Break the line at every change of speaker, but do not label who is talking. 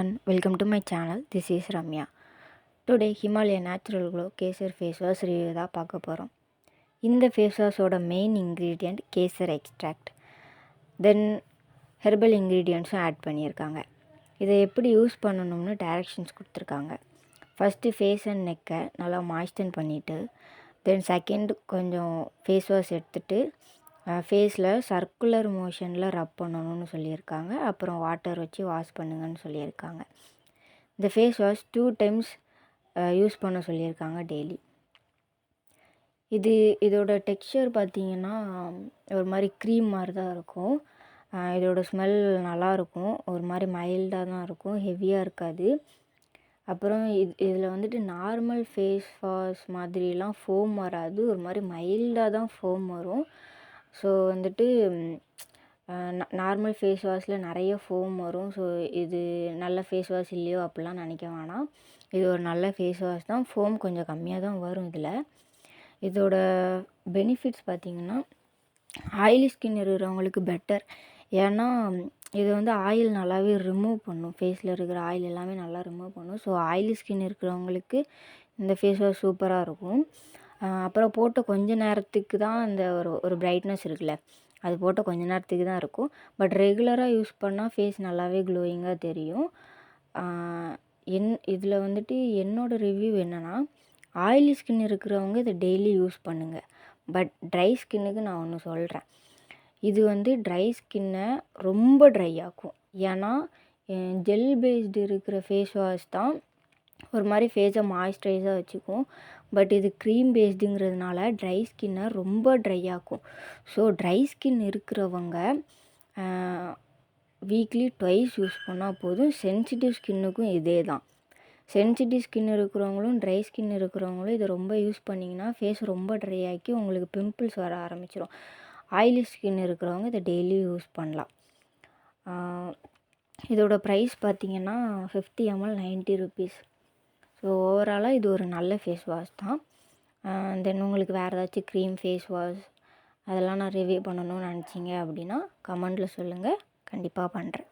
everyone, welcome to my channel. This is Ramya. Today Himalaya Natural Glow kesar face wash review தான் பார்க்க போகிறோம். இந்த face வாஷோட main ingredient kesar extract, then herbal இன்க்ரீடியண்ட்ஸும் add பண்ணியிருக்காங்க. இதை எப்படி யூஸ் பண்ணணும்னு டைரக்ஷன்ஸ் கொடுத்துருக்காங்க. ஃபஸ்ட்டு ஃபேஸ் அண்ட் நெக்கை நல்லா மாய்ஸ்டன் பண்ணிவிட்டு, தென் செகண்ட் கொஞ்சம் ஃபேஸ் வாஷ் எடுத்துகிட்டு ஃபேஸில் சர்க்குலர் மோஷனில் ரப் பண்ணணும்னு சொல்லியிருக்காங்க. அப்புறம் வாட்டர் வச்சு வாஷ் பண்ணுங்கன்னு சொல்லியிருக்காங்க. இந்த ஃபேஸ் வாஷ் 2 டைம்ஸ் யூஸ் பண்ண சொல்லியிருக்காங்க டெய்லி. இதோட டெக்ஸ்சர் பார்த்திங்கன்னா ஒரு மாதிரி க்ரீம் மாதிரி தான் இருக்கும். இதோட ஸ்மெல் நல்லாயிருக்கும், ஒரு மாதிரி மைல்டாக தான் இருக்கும், ஹெவியாக இருக்காது. அப்புறம் இதில் வந்துட்டு நார்மல் ஃபேஸ் வாஷ் மாதிரிலாம் ஃபோம் வராது, ஒரு மாதிரி மைல்டாக தான் ஃபோம் வரும். ஸோ வந்துட்டு நார்மல் ஃபேஸ் வாஷில் நிறைய ஃபோம் வரும். ஸோ இது நல்ல ஃபேஸ் வாஷ் இல்லையோ அப்படிலாம் நினைக்க வேணாம். இது ஒரு நல்ல ஃபேஸ் வாஷ் தான். ஃபோம் கொஞ்சம் கம்மியாக தான் வரும் இதில். இதோட பெனிஃபிட்ஸ் பார்த்திங்கன்னா ஆயிலி ஸ்கின் இருக்கிறவங்களுக்கு பெட்டர். ஏன்னா இது வந்து ஆயில் நல்லாவே ரிமூவ் பண்ணும், ஃபேஸில் இருக்கிற ஆயில் எல்லாமே நல்லா ரிமூவ் பண்ணும். ஸோ ஆயிலி ஸ்கின் இருக்கிறவங்களுக்கு இந்த ஃபேஸ் வாஷ் சூப்பராக இருக்கும். அப்புறம் போட்ட கொஞ்ச நேரத்துக்கு தான் அந்த ஒரு பிரைட்னஸ் இருக்குல்ல, அது போட்ட கொஞ்ச நேரத்துக்கு தான் இருக்கும். பட் ரெகுலராக யூஸ் பண்ணால் ஃபேஸ் நல்லாவே க்ளோயிங்காக தெரியும். இதில் வந்துட்டு என்னோடய ரிவ்யூ என்னென்னா, ஆயிலி ஸ்கின் இருக்கிறவங்க இதை டெய்லி யூஸ் பண்ணுங்கள். பட் ட்ரை ஸ்கின்னுக்கு நான் ஒன்று சொல்கிறேன். இது வந்து ட்ரை ஸ்கின்னை ரொம்ப ட்ரை ஆக்கும். ஏன்னா ஜெல் பேஸ்டு இருக்கிற ஃபேஸ் வாஷ் தான் ஒரு மாதிரி ஃபேஸை மாய்ஸ்சரைஸாக வச்சுக்கும். பட் இது க்ரீம் பேஸ்டுங்கிறதுனால ட்ரை ஸ்கின்னை ரொம்ப ட்ரை ஆக்கும். ஸோ ட்ரை ஸ்கின் இருக்கிறவங்க வீக்லி 2 யூஸ் பண்ணால் போதும். சென்சிட்டிவ் ஸ்கின்னுக்கும் இதே தான். சென்சிட்டிவ் ஸ்கின் இருக்கிறவங்களும் ட்ரை ஸ்கின் இருக்கிறவங்களும் இதை ரொம்ப யூஸ் பண்ணிங்கன்னா ஃபேஸ் ரொம்ப ட்ரை ஆக்கி உங்களுக்கு பிம்பிள்ஸ் வர ஆரம்பிச்சிடும். ஆயிலி ஸ்கின் இருக்கிறவங்க இதை டெய்லி யூஸ் பண்ணலாம். இதோட ப்ரைஸ் பார்த்திங்கன்னா 50 ml 90 rupees. ஸோ ஓவராலாக இது ஒரு நல்ல ஃபேஸ் வாஷ் தான். தென் உங்களுக்கு வேறு ஏதாச்சும் க்ரீம் ஃபேஸ் வாஷ் அதெல்லாம் நான் ரிவ்யூ பண்ணணும்னு நினச்சிங்க அப்படின்னா கமெண்டில் சொல்லுங்கள், கண்டிப்பாக பண்ணுறேன்.